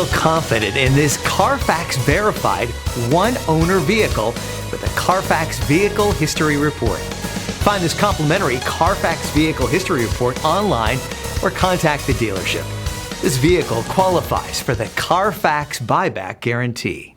feel confident in this Carfax verified one-owner vehicle with a Carfax Vehicle History Report. Find this complimentary Carfax Vehicle History Report online or contact the dealership. This vehicle qualifies for the Carfax Buyback Guarantee.